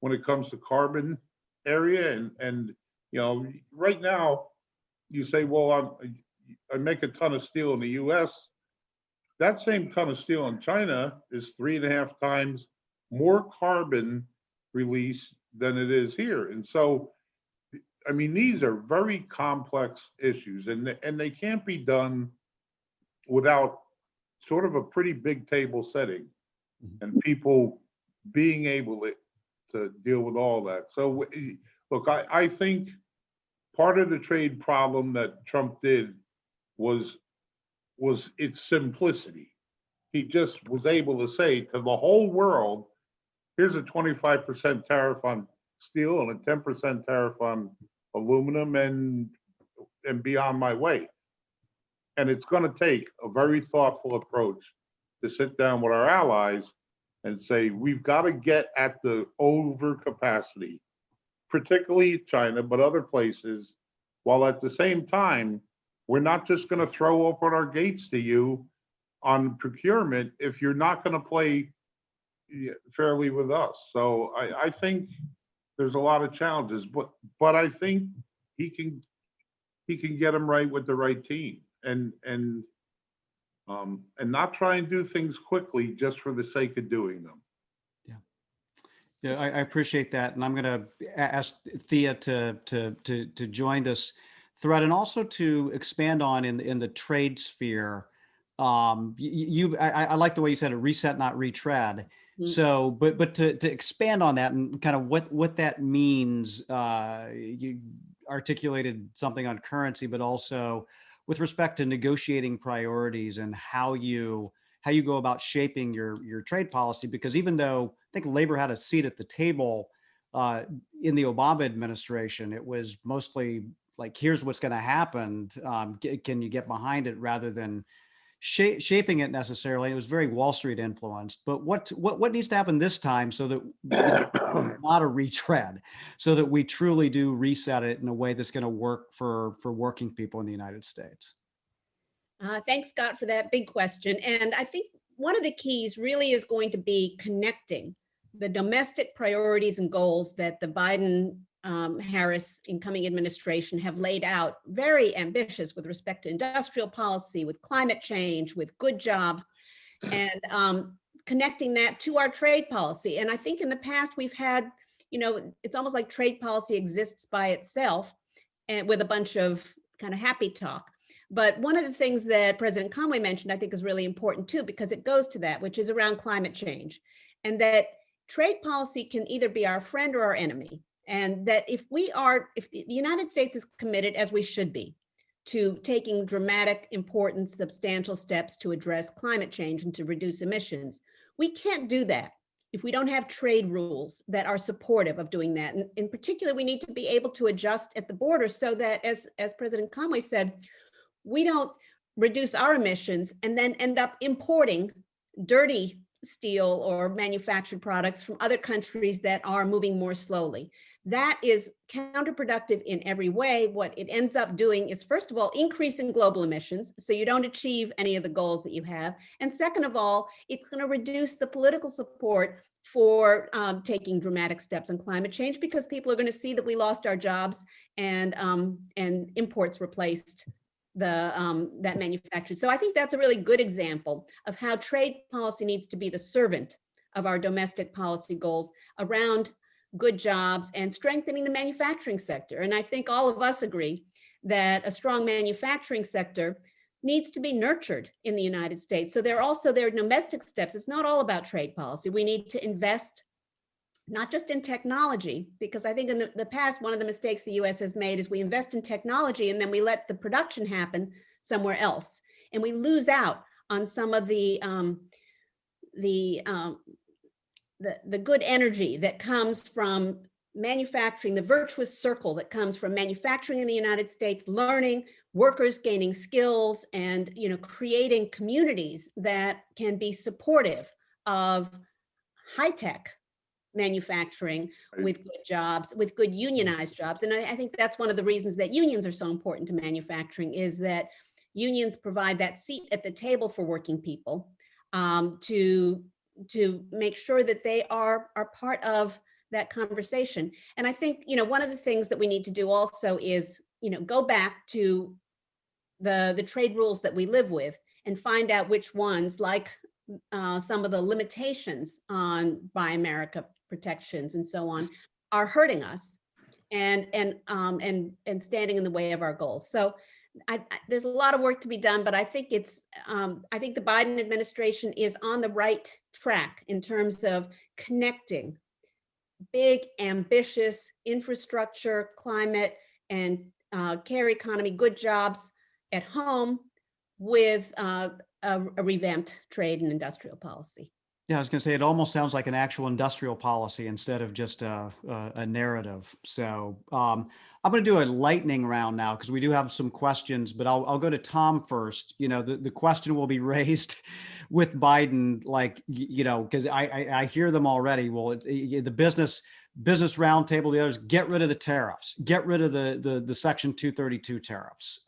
when it comes to carbon area. And right now you say, well, I make a ton of steel in the US. That same ton of steel in China is 3.5 times more carbon release than it is here. And so, I mean, these are very complex issues, and they can't be done without sort of a pretty big table setting and people being able to deal with all that. So look, I think part of the trade problem that Trump did was its simplicity. He just was able to say to the whole world, here's a 25% tariff on steel and a 10% tariff on aluminum, and be on my way. And it's going to take a very thoughtful approach to sit down with our allies and say, we've got to get at the overcapacity, particularly China, but other places, while at the same time, we're not just going to throw open our gates to you on procurement if you're not going to play fairly with us. So I think there's a lot of challenges, but I think he can get them right with the right team, and not try and do things quickly just for the sake of doing them. Yeah, I appreciate that, and I'm going to ask Thea to join this thread, and also to expand on in the trade sphere. I like the way you said it: reset, not retread. Mhm. So, but to expand on that and kind of what that means. You articulated something on currency, but also with respect to negotiating priorities and how you go about shaping your trade policy. Because even though I think labor had a seat at the table in the Obama administration, it was mostly like, here's what's going to happen. Can you get behind it, rather than shaping it necessarily. It was very Wall Street influenced. But what needs to happen this time, so that not a retread, so that we truly do reset it in a way that's going to work for working people in the United States? Thanks, Scott, for that big question. And I think one of the keys really is going to be connecting the domestic priorities and goals that the Biden Harris incoming administration have laid out, very ambitious with respect to industrial policy, with climate change, with good jobs, and connecting that to our trade policy. And I think in the past we've had, it's almost like trade policy exists by itself, and with a bunch of kind of happy talk. But one of the things that President Conway mentioned, I think, is really important too, because it goes to that, which is around climate change, and that trade policy can either be our friend or our enemy. And that if the United States is committed, as we should be, to taking dramatic, important, substantial steps to address climate change and to reduce emissions, we can't do that if we don't have trade rules that are supportive of doing that. And in particular, we need to be able to adjust at the border, so that, as President Conway said, we don't reduce our emissions and then end up importing dirty steel or manufactured products from other countries that are moving more slowly. That is counterproductive in every way. What it ends up doing is, first of all, increasing global emissions, so you don't achieve any of the goals that you have. And second of all, it's going to reduce the political support for taking dramatic steps on climate change, because people are going to see that we lost our jobs and imports replaced that manufactured. So I think that's a really good example of how trade policy needs to be the servant of our domestic policy goals around good jobs and strengthening the manufacturing sector. And I think all of us agree that a strong manufacturing sector needs to be nurtured in the United States. So there are domestic steps. It's not all about trade policy. We need to invest not just in technology, because I think in the past, one of the mistakes the US has made is we invest in technology and then we let the production happen somewhere else. And we lose out on some of the good energy that comes from manufacturing, the virtuous circle that comes from manufacturing in the United States, learning, workers gaining skills, and creating communities that can be supportive of high-tech manufacturing with good jobs, with good unionized jobs. And I think that's one of the reasons that unions are so important to manufacturing, is that unions provide that seat at the table for working people to make sure that they are part of that conversation. And I think, one of the things that we need to do also is, go back to the trade rules that we live with and find out which ones, like some of the limitations on Buy America protections and so on, are hurting us and standing in the way of our goals. So there's a lot of work to be done, but I think I think the Biden administration is on the right track in terms of connecting big, ambitious infrastructure, climate, and care economy, good jobs at home with a revamped trade and industrial policy. Yeah, I was going to say, it almost sounds like an actual industrial policy instead of just a narrative. So I'm going to do a lightning round now, because we do have some questions, but I'll go to Tom first. The question will be raised with Biden, because I hear them already. Well, the business roundtable, the others, get rid of the tariffs, get rid of the Section 232 tariffs.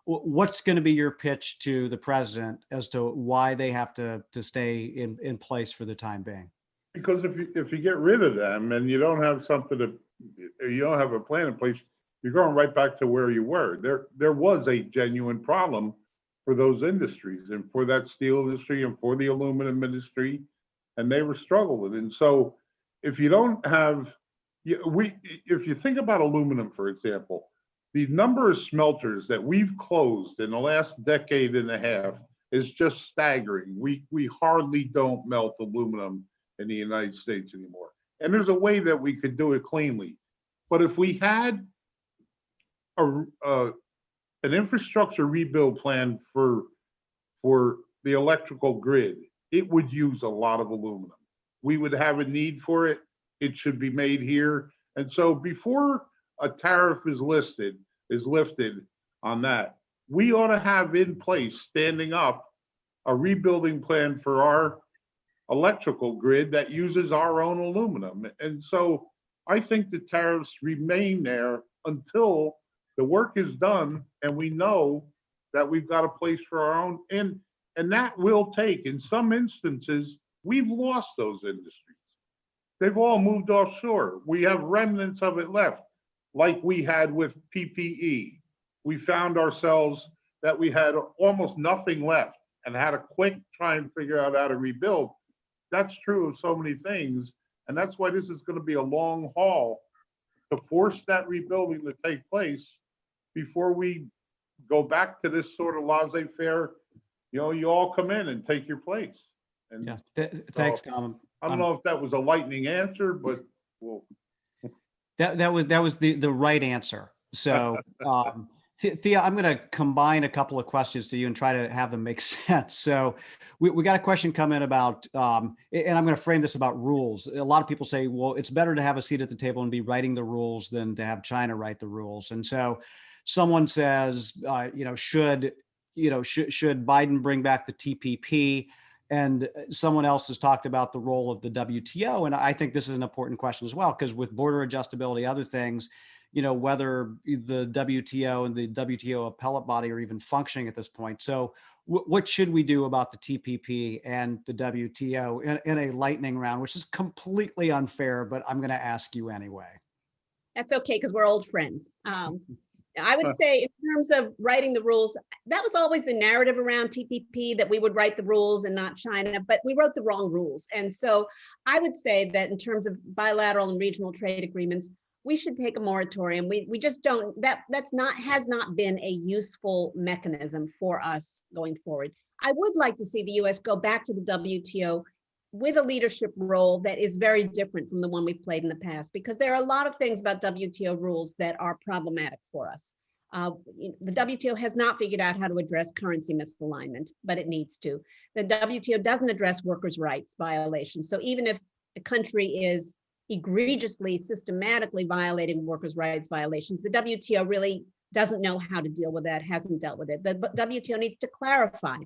what's going to be your pitch to the president as to why they have to stay in place for the time being? Because if you get rid of them and you don't have something to, you don't have a plan in place, you're going right back to where you were. There was a genuine problem for those industries and for that steel industry and for the aluminum industry, and they were struggling. And so if you don't have, if you think about aluminum, for example, the number of smelters that we've closed in the last decade and a half is just staggering. We hardly don't melt aluminum in the United States anymore. And there's a way that we could do it cleanly. But if we had an infrastructure rebuild plan for the electrical grid, it would use a lot of aluminum. We would have a need for it. It should be made here. And so before a tariff is lifted on that, we ought to have in place, standing up, a rebuilding plan for our electrical grid that uses our own aluminum. And so I think the tariffs remain there until the work is done and we know that we've got a place for our own. And that will take, in some instances, we've lost those industries. They've all moved offshore. We have remnants of it left, like we had with PPE. We found ourselves that we had almost nothing left and had to quick try and figure out how to rebuild. That's true of so many things. And that's why this is going to be a long haul to force that rebuilding to take place before we go back to this sort of laissez-faire, you know, you all come in and take your place. And yeah, thanks, Tom. I don't know if that was a lightning answer, but well. That was the right answer. So, Thea, I'm going to combine a couple of questions to you and try to have them make sense. So we got a question come in about, and I'm going to frame this about rules. A lot of people say, well, it's better to have a seat at the table and be writing the rules than to have China write the rules. And so someone says, should Biden bring back the TPP? And someone else has talked about the role of the WTO. And I think this is an important question as well, because with border adjustability, other things, whether the WTO and the WTO appellate body are even functioning at this point. So what should we do about the TPP and the WTO in a lightning round, which is completely unfair, but I'm going to ask you anyway. That's okay, because we're old friends. I would say in terms of writing the rules, that was always the narrative around TPP, that we would write the rules and not China, but we wrote the wrong rules. And so I would say that in terms of bilateral and regional trade agreements, we should take a moratorium. We just don't, has not been a useful mechanism for us going forward. I would like to see the US go back to the WTO with a leadership role that is very different from the one we've played in the past, because there are a lot of things about WTO rules that are problematic for us. The WTO has not figured out how to address currency misalignment, but it needs to. The WTO doesn't address workers' rights violations. So even if a country is egregiously, systematically violating workers' rights violations, the WTO really doesn't know how to deal with that, hasn't dealt with it. The WTO needs to clarify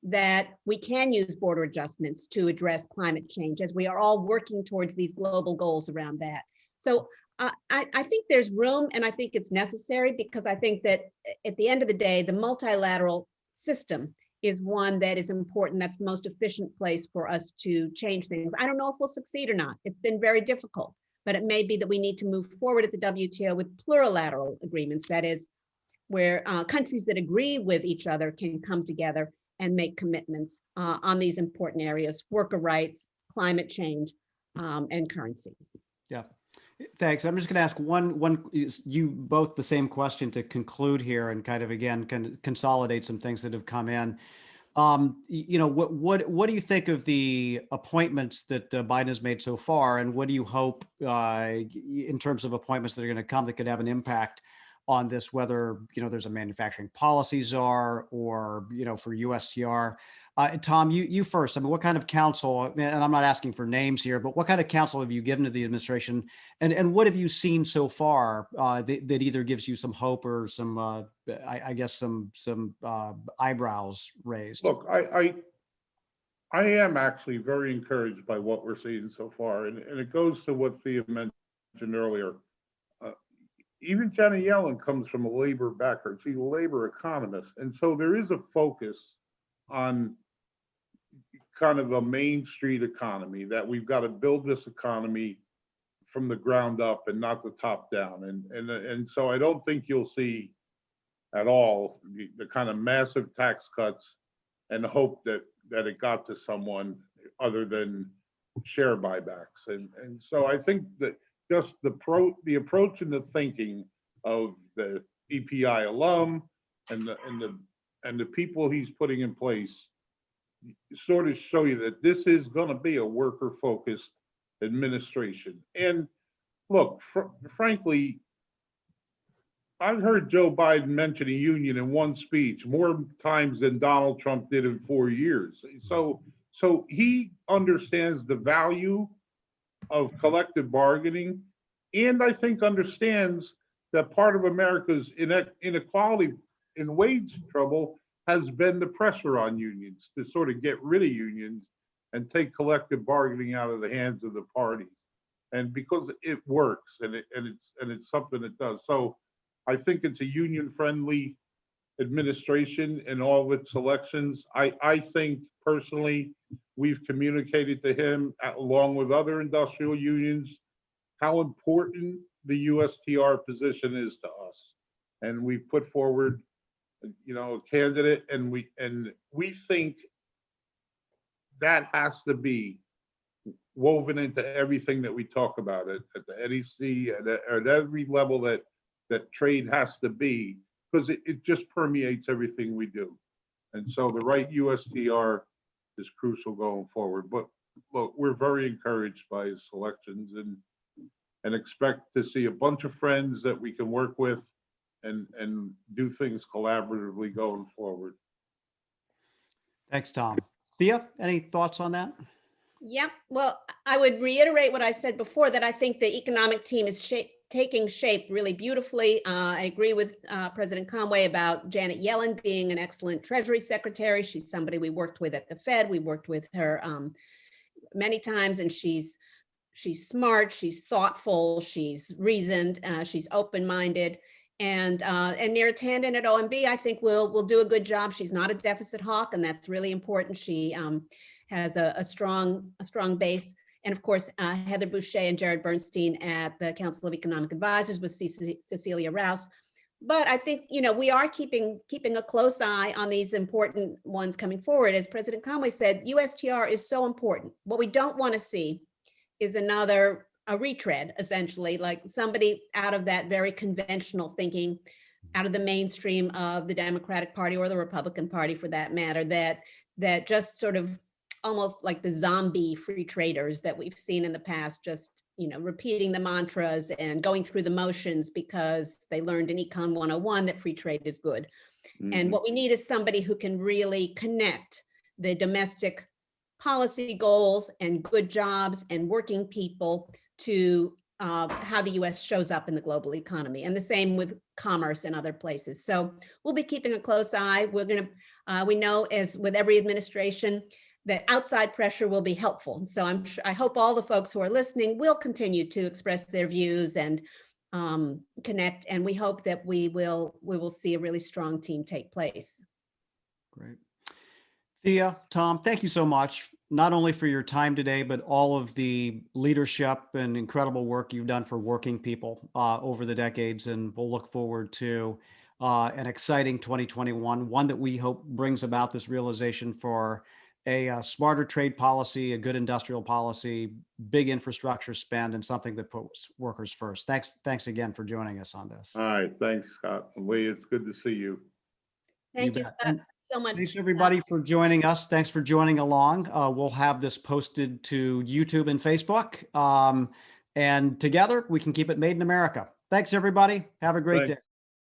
that we can use border adjustments to address climate change, as we are all working towards these global goals around that. So I think there's room, and I think it's necessary, because I think that at the end of the day, the multilateral system is one that is important. That's the most efficient place for us to change things. I don't know if we'll succeed or not. It's been very difficult, but it may be that we need to move forward at the WTO with plurilateral agreements. That is, where countries that agree with each other can come together and make commitments on these important areas: worker rights, climate change, and currency. Yeah, thanks. I'm just going to ask you both the same question to conclude here, and kind of again consolidate some things that have come in. What do you think of the appointments that Biden has made so far, and what do you hope in terms of appointments that are going to come that could have an impact on this, whether, there's a manufacturing policy czar or, for USTR. Tom, you first. I mean, what kind of counsel, and I'm not asking for names here, but what kind of counsel have you given to the administration, and what have you seen so far that either gives you some hope or some, I guess, some eyebrows raised? Look, I am actually very encouraged by what we're seeing so far, and it goes to what Thea mentioned earlier. even Janet Yellen comes from a labor background. She's a labor economist. And so there is a focus on kind of a Main Street economy, that we've got to build this economy from the ground up and not the top down. And so I don't think you'll see at all the kind of massive tax cuts and hope that it got to someone other than share buybacks. And so I think that just the approach and the thinking of the EPI alum and the people he's putting in place sort of show you that this is going to be a worker-focused administration. And look, frankly, I've heard Joe Biden mention a union in one speech more times than Donald Trump did in 4 years. So he understands the value of collective bargaining, and I think understands that part of America's inequality in wage trouble has been the pressure on unions to sort of get rid of unions and take collective bargaining out of the hands of the parties. And because it works and it's something that does. So I think it's a union-friendly administration in all of its elections. I think personally, we've communicated to him, along with other industrial unions, how important the USTR position is to us. And we put forward, a candidate, and we think that has to be woven into everything that we talk about at the NEC, at every level that trade has to be, because it just permeates everything we do. And so the right USTR is crucial going forward. But look, we're very encouraged by his selections and expect to see a bunch of friends that we can work with and do things collaboratively going forward. Thanks, Tom. Thea, any thoughts on that? Yeah, well, I would reiterate what I said before, that I think the economic team is taking shape really beautifully. I agree with President Conway about Janet Yellen being an excellent Treasury Secretary. She's somebody we worked with at the Fed. We worked with her many times, and she's smart, she's thoughtful, she's reasoned, she's open-minded. And Neera Tanden at OMB, I think will do a good job. She's not a deficit hawk, and that's really important. She has a strong base. And of course, Heather Boucher and Jared Bernstein at the Council of Economic Advisors with Cecilia Rouse. But I think, we are keeping a close eye on these important ones coming forward. As President Conway said, USTR is so important. What we don't want to see is a retread, essentially, like somebody out of that very conventional thinking, out of the mainstream of the Democratic Party or the Republican Party for that matter, that just sort of almost like the zombie free traders that we've seen in the past, just, repeating the mantras and going through the motions because they learned in Econ 101 that free trade is good. Mm-hmm. And what we need is somebody who can really connect the domestic policy goals and good jobs and working people to how the U.S. shows up in the global economy, and the same with commerce and other places. So we'll be keeping a close eye. We know, as with every administration, that outside pressure will be helpful. So I hope all the folks who are listening will continue to express their views and connect, and we hope that we will see a really strong team take place. Great. Thea, Tom, thank you so much, not only for your time today, but all of the leadership and incredible work you've done for working people over the decades. And we'll look forward to an exciting 2021, one that we hope brings about this realization for a smarter trade policy, a good industrial policy, big infrastructure spend, and something that puts workers first. Thanks again for joining us on this. All right, thanks, Scott. Lee, it's good to see you. Thank you, Scott, so much. Thanks everybody for joining us. Thanks for joining along. We'll have this posted to YouTube and Facebook, and together we can keep it made in America. Thanks everybody. Have a great day.